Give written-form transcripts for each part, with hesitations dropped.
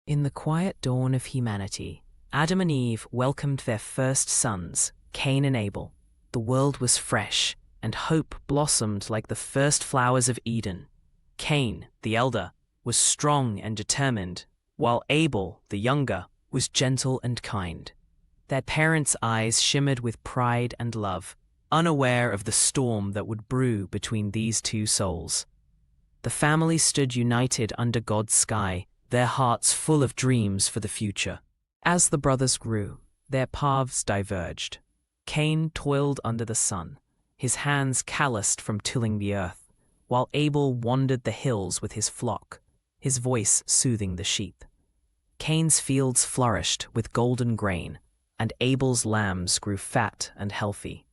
In the quiet dawn of humanity, Adam and Eve welcomed their first sons, Cain and Abel. The world was fresh, and hope blossomed like the first flowers of Eden. Cain, the elder, was strong and determined, while Abel, the younger, was gentle and kind. Their parents' eyes shimmered with pride and love, unaware of the storm that would brew between these two souls. The family stood united under God's sky, their hearts full of dreams for the future. As the brothers grew, their paths diverged. Cain toiled under the sun, his hands calloused from tilling the earth, while Abel wandered the hills with his flock, his voice soothing the sheep. Cain's fields flourished with golden grain, and Abel's lambs grew fat and healthy.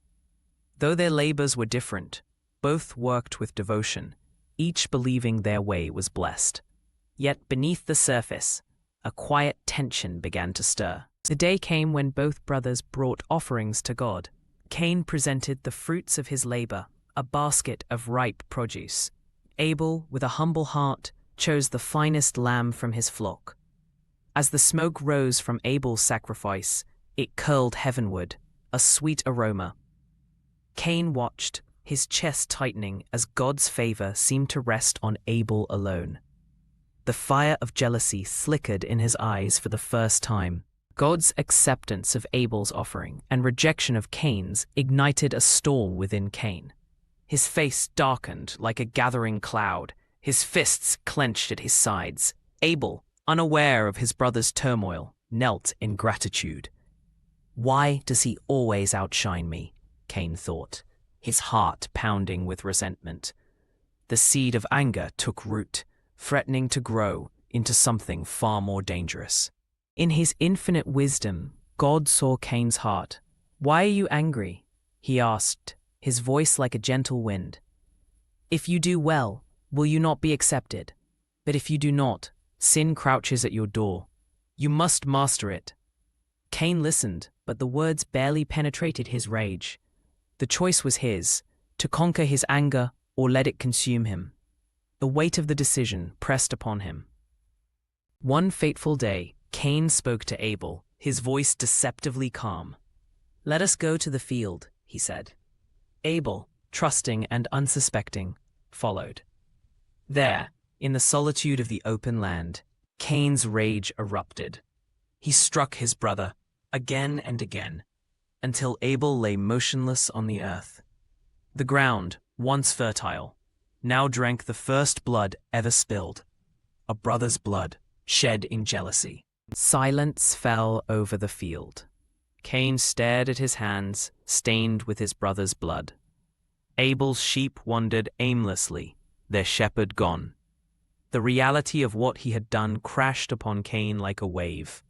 Though their labors were different, both worked with devotion, each believing their way was blessed. Yet beneath the surface, a quiet tension began to stir. The day came when both brothers brought offerings to God. Cain presented the fruits of his labor, a basket of ripe produce. Abel, with a humble heart, chose the finest lamb from his flock. As the smoke rose from Abel's sacrifice, it curled heavenward, a sweet aroma. Cain watched, his chest tightening as God's favor seemed to rest on Abel alone. The fire of jealousy flickered in his eyes for the first time. God's acceptance of Abel's offering and rejection of Cain's ignited a storm within Cain. His face darkened like a gathering cloud, his fists clenched at his sides. Abel, unaware of his brother's turmoil, knelt in gratitude. "Why does he always outshine me?" Cain thought, his heart pounding with resentment. The seed of anger took root, threatening to grow into something far more dangerous. In his infinite wisdom, God saw Cain's heart. "Why are you angry?" he asked, his voice like a gentle wind. "If you do well, will you not be accepted? But if you do not, sin crouches at your door. You must master it." Cain listened, but the words barely penetrated his rage. The choice was his, to conquer his anger or let it consume him. The weight of the decision pressed upon him. One fateful day, Cain spoke to Abel, his voice deceptively calm. "Let us go to the field," he said. Abel, trusting and unsuspecting, followed. There, in the solitude of the open land, Cain's rage erupted. He struck his brother, again and again, until Abel lay motionless on the earth. The ground, once fertile, now drank the first blood ever spilled, a brother's blood shed in jealousy. Silence fell over the field. Cain stared at his hands, stained with his brother's blood. Abel's sheep wandered aimlessly, their shepherd gone. The reality of what he had done crashed upon Cain like a wave.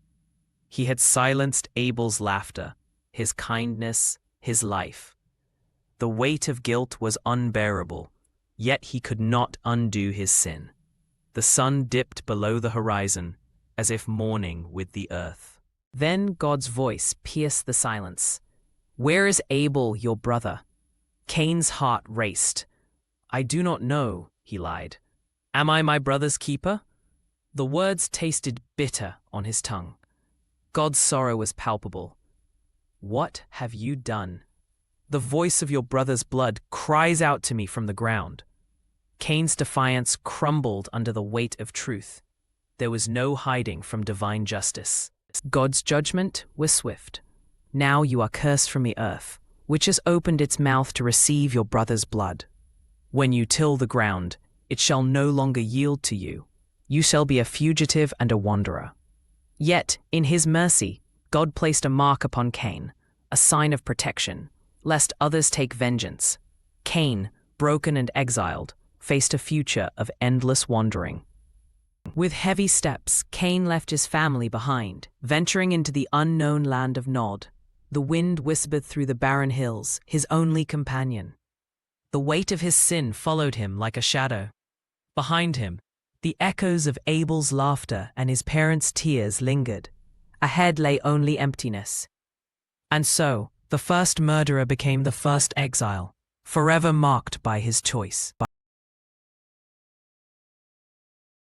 He had silenced Abel's laughter, his kindness, his life. The weight of guilt was unbearable, yet he could not undo his sin. The sun dipped below the horizon, as if mourning with the earth. Then God's voice pierced the silence. "Where is Abel, your brother?" Cain's heart raced. "I do not know," he lied. "Am I my brother's keeper?" The words tasted bitter on his tongue. God's sorrow was palpable. "What have you done? The voice of your brother's blood cries out to me from the ground." Cain's defiance crumbled under the weight of truth. There was no hiding from divine justice. God's judgment was swift. "Now you are cursed from the earth, which has opened its mouth to receive your brother's blood. When you till the ground, it shall no longer yield to you. You shall be a fugitive and a wanderer." Yet, in his mercy, God placed a mark upon Cain, a sign of protection, lest others take vengeance. Cain, broken and exiled, faced a future of endless wandering. With heavy steps, Cain left his family behind, venturing into the unknown land of Nod. The wind whispered through the barren hills, his only companion. The weight of his sin followed him like a shadow. Behind him, the echoes of Abel's laughter and his parents' tears lingered. Ahead lay only emptiness. And so, the first murderer became the first exile, forever marked by his choice.